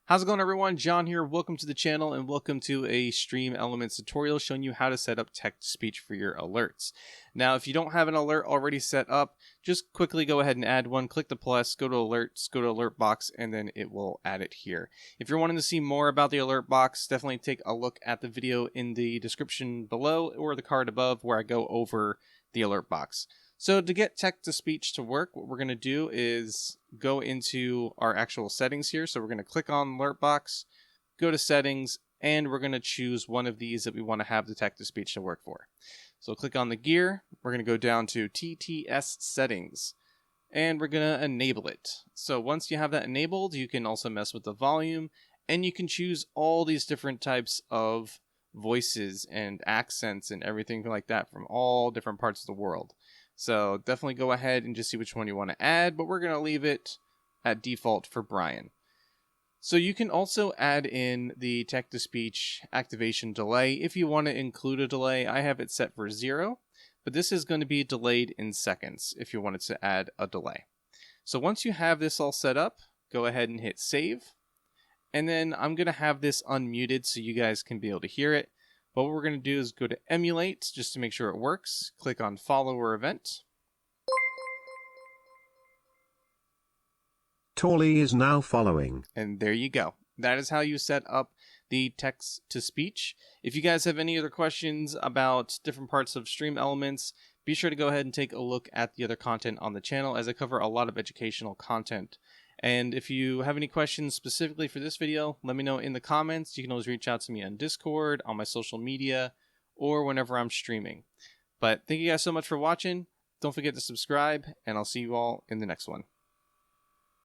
How's it going, everyone? John here. Welcome to the channel and welcome to a StreamElements tutorial showing you how to set up text-to-speech for your alerts. Now, if you don't have an alert already set up, just quickly go ahead and add one. Click the plus, go to alerts, go to alert box, and then it will add it here. If you're wanting to see more about the alert box, definitely take a look at the video in the description below or the card above where I go over the alert box. So to get text-to-speech to work, what we're going to do is go into our actual settings here. So we're going to click on Alert Box, go to Settings, and we're going to choose one of these that we want to have the text-to-speech to work for. So click on the gear, we're going to go down to TTS Settings, and we're going to enable it. So once you have that enabled, you can also mess with the volume, and you can choose all these different types of voices and accents and everything like that from all different parts of the world. So definitely go ahead and just see which one you want to add, but we're going to leave it at default for Brian. So you can also add in the text-to-speech activation delay if you want to include a delay. I have it set for 0, but this is going to be delayed in seconds if you wanted to add a delay. So once you have this all set up, go ahead and hit save. And then I'm going to have this unmuted so you guys can be able to hear it. But what we're going to do is go to emulate just to make sure it works. Click on follower event. Tawley is now following. And there you go. That is how you set up the text to speech. If you guys have any other questions about different parts of StreamElements, be sure to go ahead and take a look at the other content on the channel as I cover a lot of educational content. And if you have any questions specifically for this video, let me know in the comments. You can always reach out to me on Discord, on my social media, or whenever I'm streaming. But thank you guys so much for watching. Don't forget to subscribe, and I'll see you all in the next one.